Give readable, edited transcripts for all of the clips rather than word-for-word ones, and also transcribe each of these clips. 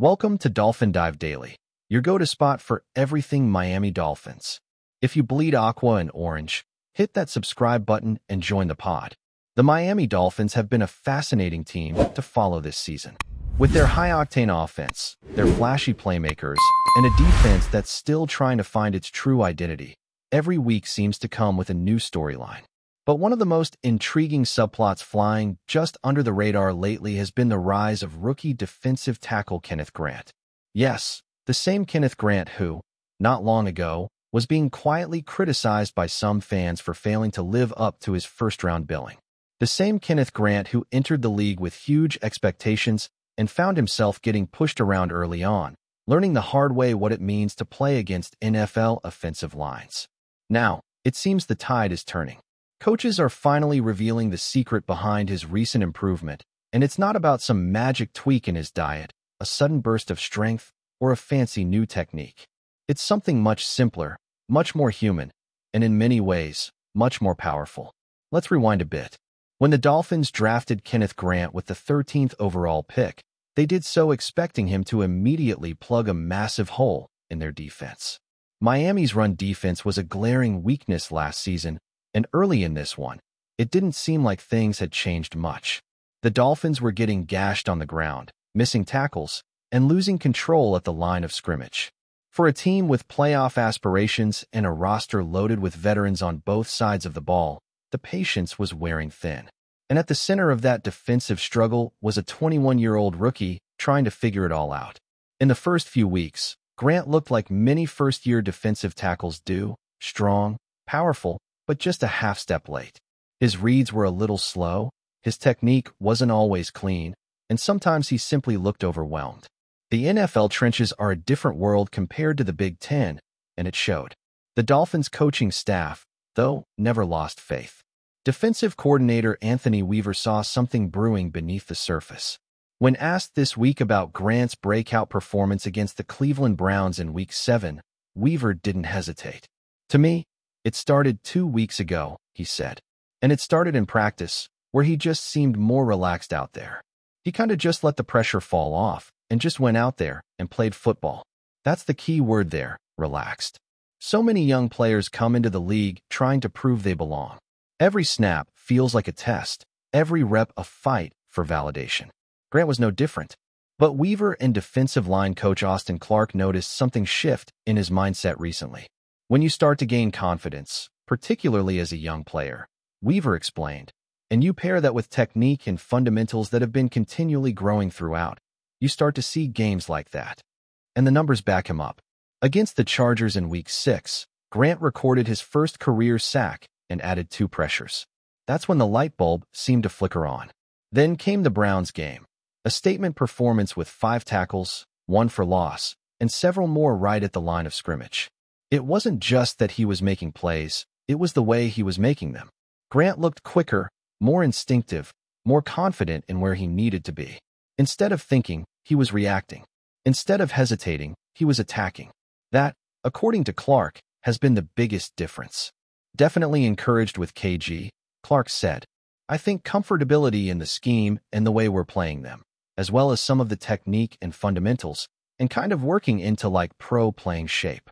Welcome to Dolphin Dive Daily, your go-to spot for everything Miami Dolphins. If you bleed aqua and orange, hit that subscribe button and join the pod. The Miami Dolphins have been a fascinating team to follow this season. With their high-octane offense, their flashy playmakers, and a defense that's still trying to find its true identity, every week seems to come with a new storyline. But one of the most intriguing subplots flying just under the radar lately has been the rise of rookie defensive tackle Kenneth Grant. Yes, the same Kenneth Grant who, not long ago, was being quietly criticized by some fans for failing to live up to his first-round billing. The same Kenneth Grant who entered the league with huge expectations and found himself getting pushed around early on, learning the hard way what it means to play against NFL offensive lines. Now, it seems the tide is turning. Coaches are finally revealing the secret behind his recent improvement, and it's not about some magic tweak in his diet, a sudden burst of strength, or a fancy new technique. It's something much simpler, much more human, and in many ways, much more powerful. Let's rewind a bit. When the Dolphins drafted Kenneth Grant with the 13th overall pick, they did so expecting him to immediately plug a massive hole in their defense. Miami's run defense was a glaring weakness last season, and early in this one, it didn't seem like things had changed much. The Dolphins were getting gashed on the ground, missing tackles, and losing control at the line of scrimmage. For a team with playoff aspirations and a roster loaded with veterans on both sides of the ball, the patience was wearing thin. And at the center of that defensive struggle was a 21-year-old rookie trying to figure it all out. In the first few weeks, Grant looked like many first-year defensive tackles do, strong, powerful, but just a half-step late. His reads were a little slow, his technique wasn't always clean, and sometimes he simply looked overwhelmed. The NFL trenches are a different world compared to the Big Ten, and it showed. The Dolphins' coaching staff, though, never lost faith. Defensive coordinator Anthony Weaver saw something brewing beneath the surface. When asked this week about Grant's breakout performance against the Cleveland Browns in Week 7, Weaver didn't hesitate. "To me, it started 2 weeks ago," he said. "And it started in practice, where he just seemed more relaxed out there. He kind of just let the pressure fall off and just went out there and played football." That's the key word there, relaxed. So many young players come into the league trying to prove they belong. Every snap feels like a test, every rep a fight for validation. Grant was no different. But Weaver and defensive line coach Austin Clark noticed something shift in his mindset recently. When you start to gain confidence, particularly as a young player, Weaver explained, and you pair that with technique and fundamentals that have been continually growing throughout, you start to see games like that. And the numbers back him up. Against the Chargers in Week 6, Grant recorded his first career sack and added 2 pressures. That's when the light bulb seemed to flicker on. Then came the Browns game, a statement performance with 5 tackles, 1 for loss, and several more right at the line of scrimmage. It wasn't just that he was making plays, it was the way he was making them. Grant looked quicker, more instinctive, more confident in where he needed to be. Instead of thinking, he was reacting. Instead of hesitating, he was attacking. That, according to Clark, has been the biggest difference. "Definitely encouraged with KG," Clark said. "I think comfortability in the scheme and the way we're playing them, as well as some of the technique and fundamentals, and kind of working into like pro playing shape."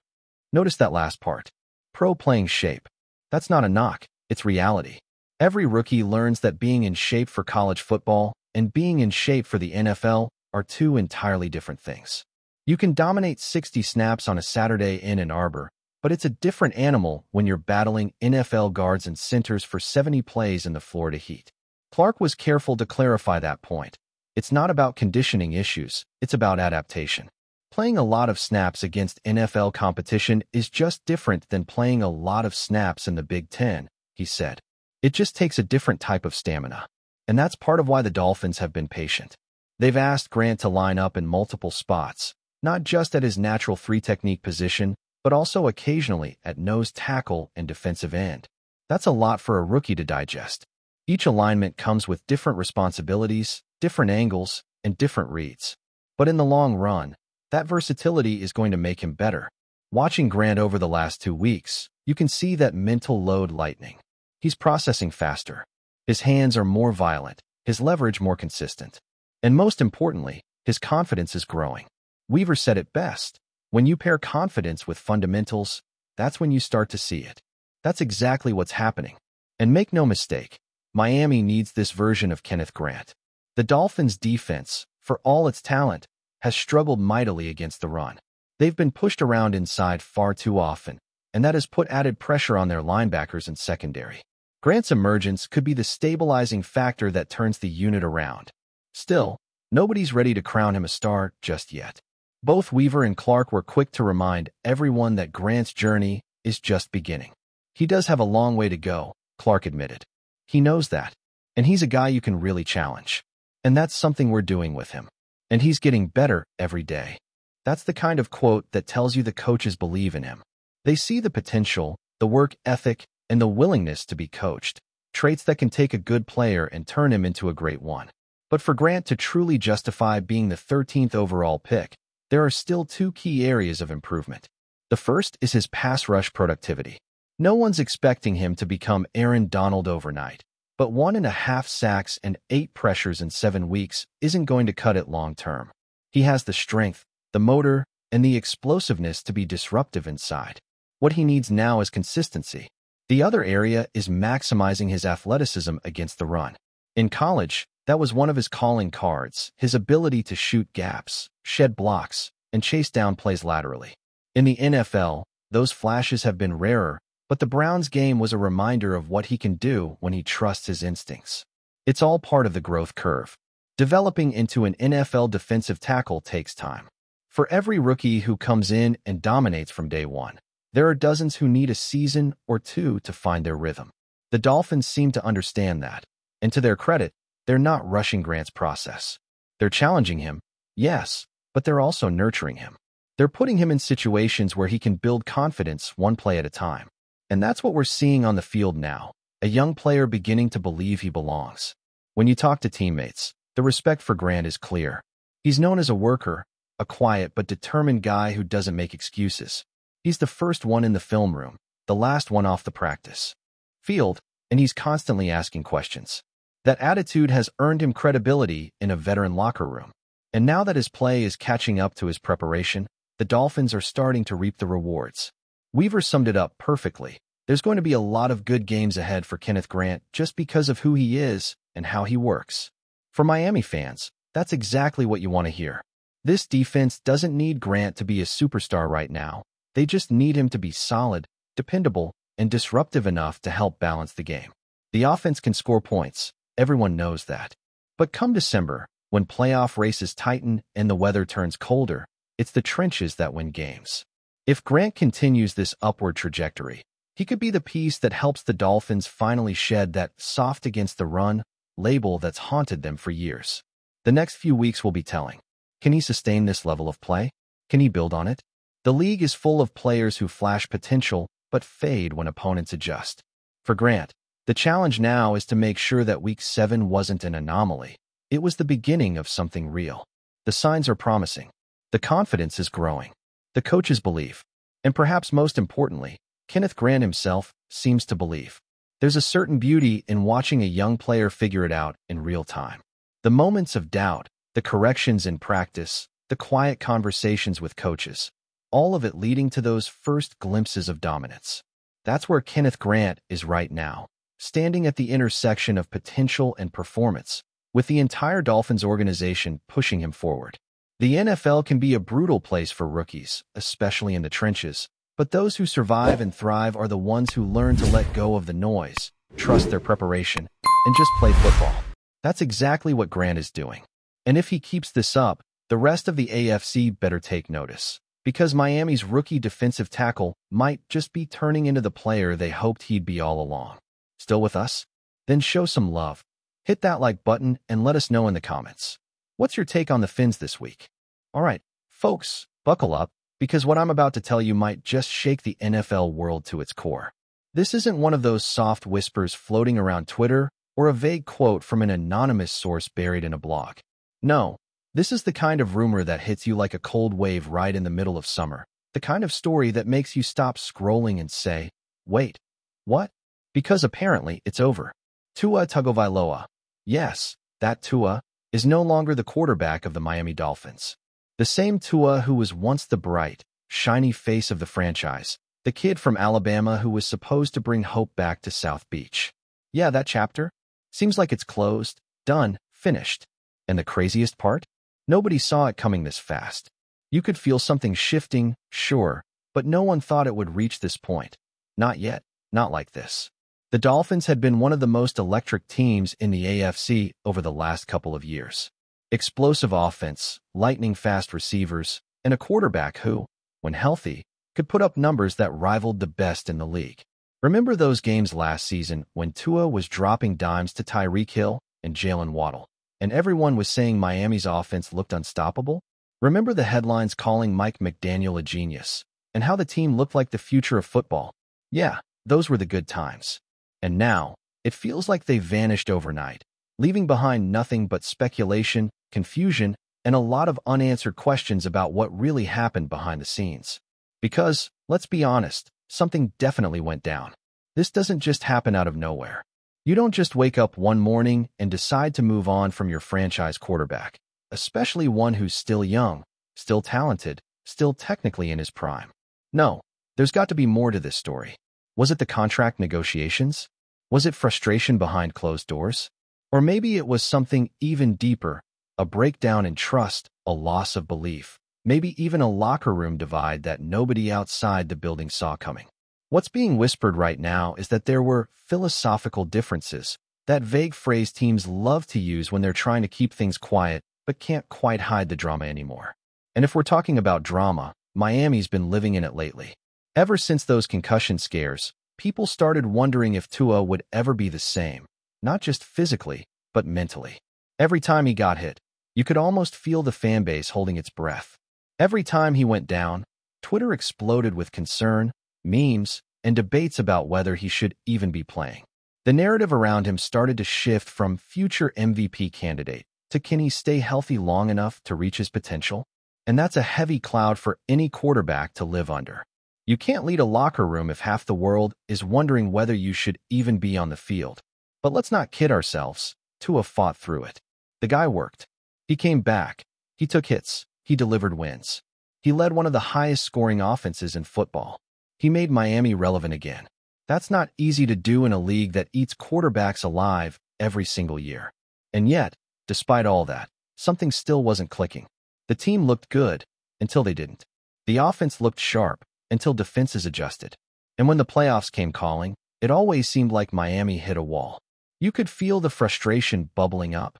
Notice that last part. Pro playing shape. That's not a knock, it's reality. Every rookie learns that being in shape for college football and being in shape for the NFL are 2 entirely different things. You can dominate 60 snaps on a Saturday in Ann Arbor, but it's a different animal when you're battling NFL guards and centers for 70 plays in the Florida heat. Clark was careful to clarify that point. It's not about conditioning issues, it's about adaptation. Playing a lot of snaps against NFL competition is just different than playing a lot of snaps in the Big Ten, he said. It just takes a different type of stamina. And that's part of why the Dolphins have been patient. They've asked Grant to line up in multiple spots, not just at his natural 3 technique position, but also occasionally at nose tackle and defensive end. That's a lot for a rookie to digest. Each alignment comes with different responsibilities, different angles, and different reads. But in the long run, that versatility is going to make him better. Watching Grant over the last 2 weeks, you can see that mental load lightening. He's processing faster. His hands are more violent, his leverage more consistent. And most importantly, his confidence is growing. Weaver said it best. When you pair confidence with fundamentals, that's when you start to see it. That's exactly what's happening. And make no mistake, Miami needs this version of Kenneth Grant. The Dolphins' defense, for all its talent, has struggled mightily against the run. They've been pushed around inside far too often, and that has put added pressure on their linebackers and secondary. Grant's emergence could be the stabilizing factor that turns the unit around. Still, nobody's ready to crown him a star just yet. Both Weaver and Clark were quick to remind everyone that Grant's journey is just beginning. He does have a long way to go, Clark admitted. He knows that, and he's a guy you can really challenge. And that's something we're doing with him. And he's getting better every day. That's the kind of quote that tells you the coaches believe in him. They see the potential, the work ethic, and the willingness to be coached, traits that can take a good player and turn him into a great one. But for Grant to truly justify being the 13th overall pick, there are still two key areas of improvement. The first is his pass rush productivity. No one's expecting him to become Aaron Donald overnight, but 1.5 sacks and 8 pressures in 7 weeks isn't going to cut it long term. He has the strength, the motor, and the explosiveness to be disruptive inside. What he needs now is consistency. The other area is maximizing his athleticism against the run. In college, that was one of his calling cards, his ability to shoot gaps, shed blocks, and chase down plays laterally. In the NFL, those flashes have been rarer, but the Browns' game was a reminder of what he can do when he trusts his instincts. It's all part of the growth curve. Developing into an NFL defensive tackle takes time. For every rookie who comes in and dominates from day one, there are dozens who need a season or two to find their rhythm. The Dolphins seem to understand that, and to their credit, they're not rushing Grant's process. They're challenging him, yes, but they're also nurturing him. They're putting him in situations where he can build confidence one play at a time. And that's what we're seeing on the field now, a young player beginning to believe he belongs. When you talk to teammates, the respect for Grant is clear. He's known as a worker, a quiet but determined guy who doesn't make excuses. He's the first one in the film room, the last one off the practice field, and he's constantly asking questions. That attitude has earned him credibility in a veteran locker room. And now that his play is catching up to his preparation, the Dolphins are starting to reap the rewards. Weaver summed it up perfectly. There's going to be a lot of good games ahead for Kenneth Grant just because of who he is and how he works. For Miami fans, that's exactly what you want to hear. This defense doesn't need Grant to be a superstar right now. They just need him to be solid, dependable, and disruptive enough to help balance the game. The offense can score points. Everyone knows that. But come December, when playoff races tighten and the weather turns colder, it's the trenches that win games. If Grant continues this upward trajectory, he could be the piece that helps the Dolphins finally shed that soft against the run label that's haunted them for years. The next few weeks will be telling. Can he sustain this level of play? Can he build on it? The league is full of players who flash potential but fade when opponents adjust. For Grant, the challenge now is to make sure that Week 7 wasn't an anomaly. It was the beginning of something real. The signs are promising. The confidence is growing. The coaches believe. And perhaps most importantly, Kenneth Grant himself seems to believe. There's a certain beauty in watching a young player figure it out in real time. The moments of doubt, the corrections in practice, the quiet conversations with coaches, all of it leading to those first glimpses of dominance. That's where Kenneth Grant is right now, standing at the intersection of potential and performance, with the entire Dolphins organization pushing him forward. The NFL can be a brutal place for rookies, especially in the trenches, but those who survive and thrive are the ones who learn to let go of the noise, trust their preparation, and just play football. That's exactly what Grant is doing. And if he keeps this up, the rest of the AFC better take notice, because Miami's rookie defensive tackle might just be turning into the player they hoped he'd be all along. Still with us? Then show some love. Hit that like button and let us know in the comments. What's your take on the Fins this week? All right, folks, buckle up, because what I'm about to tell you might just shake the NFL world to its core. This isn't one of those soft whispers floating around Twitter or a vague quote from an anonymous source buried in a blog. No, this is the kind of rumor that hits you like a cold wave right in the middle of summer, the kind of story that makes you stop scrolling and say, wait, what? Because apparently it's over. Tua Tagovailoa, yes, that Tua, is no longer the quarterback of the Miami Dolphins. The same Tua who was once the bright, shiny face of the franchise, the kid from Alabama who was supposed to bring hope back to South Beach. Yeah, that chapter? Seems like it's closed, done, finished. And the craziest part? Nobody saw it coming this fast. You could feel something shifting, sure, but no one thought it would reach this point. Not yet, not like this. The Dolphins had been one of the most electric teams in the AFC over the last couple of years. Explosive offense, lightning-fast receivers, and a quarterback who, when healthy, could put up numbers that rivaled the best in the league. Remember those games last season when Tua was dropping dimes to Tyreek Hill and Jalen Waddle, and everyone was saying Miami's offense looked unstoppable? Remember the headlines calling Mike McDaniel a genius, and how the team looked like the future of football? Yeah, those were the good times. And now, it feels like they vanished overnight, leaving behind nothing but speculation, confusion, and a lot of unanswered questions about what really happened behind the scenes. Because, let's be honest, something definitely went down. This doesn't just happen out of nowhere. You don't just wake up one morning and decide to move on from your franchise quarterback, especially one who's still young, still talented, still technically in his prime. No, there's got to be more to this story. Was it the contract negotiations? Was it frustration behind closed doors? Or maybe it was something even deeper, a breakdown in trust, a loss of belief, maybe even a locker room divide that nobody outside the building saw coming. What's being whispered right now is that there were philosophical differences, that vague phrase teams love to use when they're trying to keep things quiet but can't quite hide the drama anymore. And if we're talking about drama, Miami's been living in it lately. Ever since those concussion scares, people started wondering if Tua would ever be the same, not just physically, but mentally. Every time he got hit, you could almost feel the fan base holding its breath. Every time he went down, Twitter exploded with concern, memes, and debates about whether he should even be playing. The narrative around him started to shift from future MVP candidate to can he stay healthy long enough to reach his potential? And that's a heavy cloud for any quarterback to live under. You can't lead a locker room if half the world is wondering whether you should even be on the field. But let's not kid ourselves. Tua fought through it. The guy worked. He came back. He took hits. He delivered wins. He led one of the highest scoring offenses in football. He made Miami relevant again. That's not easy to do in a league that eats quarterbacks alive every single year. And yet, despite all that, something still wasn't clicking. The team looked good until they didn't. The offense looked sharp until defenses adjusted. And when the playoffs came calling, it always seemed like Miami hit a wall. You could feel the frustration bubbling up.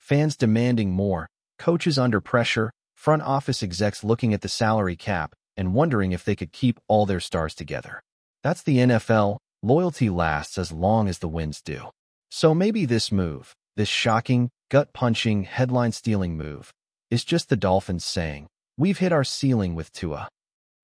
Fans demanding more, coaches under pressure, front office execs looking at the salary cap and wondering if they could keep all their stars together. That's the NFL. Loyalty lasts as long as the wins do. So maybe this move, this shocking, gut-punching, headline-stealing move, is just the Dolphins saying, we've hit our ceiling with Tua.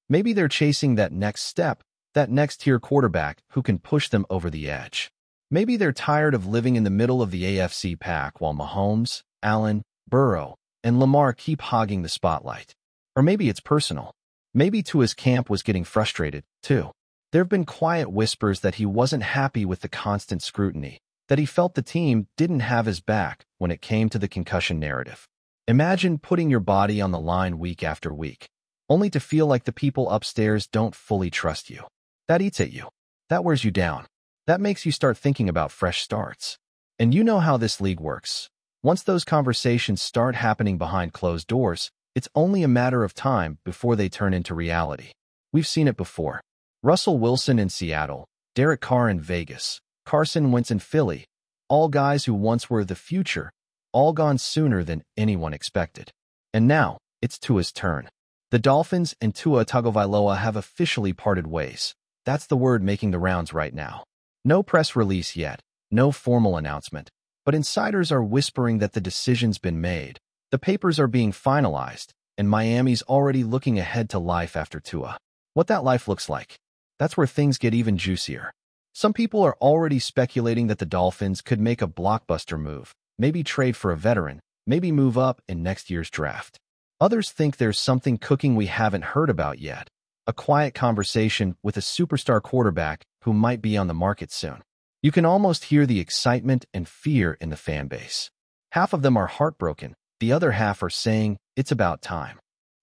Maybe they're chasing that next step, that next-tier quarterback who can push them over the edge. Maybe they're tired of living in the middle of the AFC pack while Mahomes, Allen, Burrow, and Lamar keep hogging the spotlight. Or maybe it's personal. Maybe Tua's camp was getting frustrated, too. There have been quiet whispers that he wasn't happy with the constant scrutiny, that he felt the team didn't have his back when it came to the concussion narrative. Imagine putting your body on the line week after week, only to feel like the people upstairs don't fully trust you. That eats at you. That wears you down. That makes you start thinking about fresh starts. And you know how this league works. Once those conversations start happening behind closed doors, it's only a matter of time before they turn into reality. We've seen it before. Russell Wilson in Seattle, Derek Carr in Vegas, Carson Wentz in Philly, all guys who once were the future, all gone sooner than anyone expected. And now, it's Tua's turn. The Dolphins and Tua Tagovailoa have officially parted ways. That's the word making the rounds right now. No press release yet, no formal announcement, but insiders are whispering that the decision's been made. The papers are being finalized, and Miami's already looking ahead to life after Tua. What that life looks like. That's where things get even juicier. Some people are already speculating that the Dolphins could make a blockbuster move, maybe trade for a veteran, maybe move up in next year's draft. Others think there's something cooking we haven't heard about yet, a quiet conversation with a superstar quarterback who might be on the market soon. You can almost hear the excitement and fear in the fan base. Half of them are heartbroken, the other half are saying, it's about time.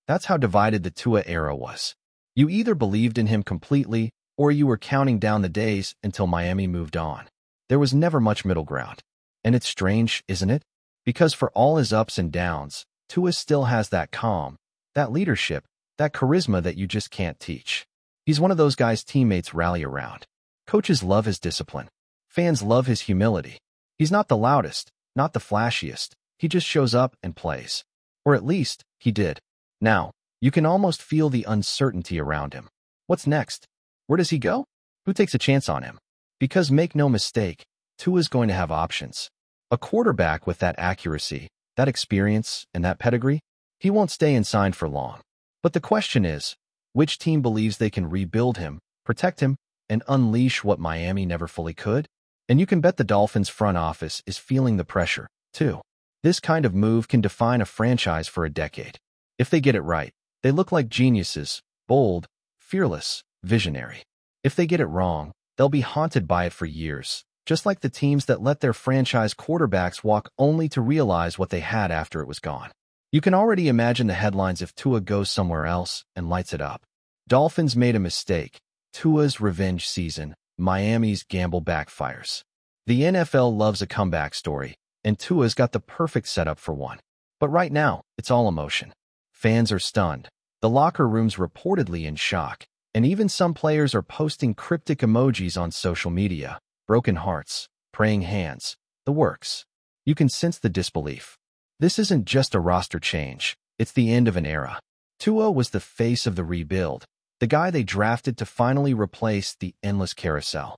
That's how divided the Tua era was. You either believed in him completely, or you were counting down the days until Miami moved on. There was never much middle ground. And it's strange, isn't it? Because for all his ups and downs, Tua still has that calm, that leadership, that charisma that you just can't teach. He's one of those guys teammates rally around. Coaches love his discipline. Fans love his humility. He's not the loudest, not the flashiest. He just shows up and plays. Or at least, he did. Now, you can almost feel the uncertainty around him. What's next? Where does he go? Who takes a chance on him? Because make no mistake, Tua's going to have options. A quarterback with that accuracy, that experience, and that pedigree, he won't stay unsigned for long. But the question is, which team believes they can rebuild him, protect him, and unleash what Miami never fully could? And you can bet the Dolphins front office is feeling the pressure, too. This kind of move can define a franchise for a decade. If they get it right, they look like geniuses, bold, fearless, visionary. If they get it wrong, they'll be haunted by it for years, just like the teams that let their franchise quarterbacks walk only to realize what they had after it was gone. You can already imagine the headlines if Tua goes somewhere else and lights it up. Dolphins made a mistake. Tua's revenge season. Miami's gamble backfires. The NFL loves a comeback story, and Tua's got the perfect setup for one. But right now, it's all emotion. Fans are stunned. The locker room's reportedly in shock, and even some players are posting cryptic emojis on social media. Broken hearts, praying hands, the works. You can sense the disbelief. This isn't just a roster change, it's the end of an era. Tua was the face of the rebuild, the guy they drafted to finally replace the endless carousel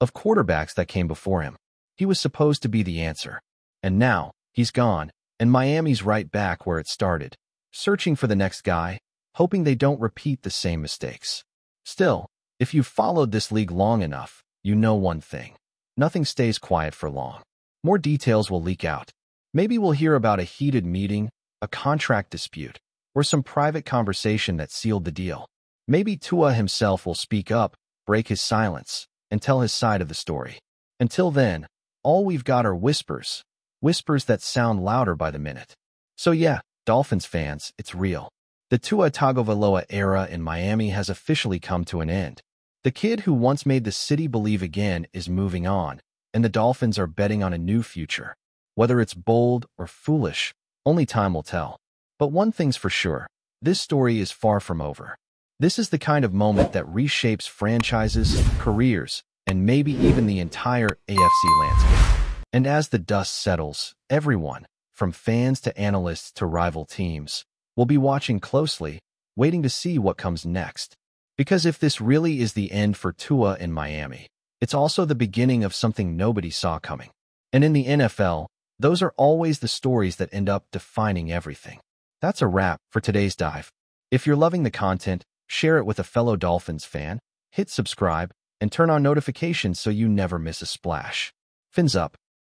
of quarterbacks that came before him. He was supposed to be the answer. And now, he's gone, and Miami's right back where it started, searching for the next guy, hoping they don't repeat the same mistakes. Still, if you've followed this league long enough, you know one thing. Nothing stays quiet for long. More details will leak out. Maybe we'll hear about a heated meeting, a contract dispute, or some private conversation that sealed the deal. Maybe Tua himself will speak up, break his silence, and tell his side of the story. Until then, all we've got are whispers. Whispers that sound louder by the minute. So yeah, Dolphins fans, it's real. The Tua Tagovailoa era in Miami has officially come to an end. The kid who once made the city believe again is moving on, and the Dolphins are betting on a new future. Whether it's bold or foolish, only time will tell. But one thing's for sure, this story is far from over. This is the kind of moment that reshapes franchises, careers, and maybe even the entire AFC landscape. And as the dust settles, everyone, from fans to analysts to rival teams, will be watching closely, waiting to see what comes next. Because if this really is the end for Tua in Miami, it's also the beginning of something nobody saw coming. And in the NFL, those are always the stories that end up defining everything. That's a wrap for today's dive. If you're loving the content, share it with a fellow Dolphins fan, hit subscribe, and turn on notifications so you never miss a splash. Fins up.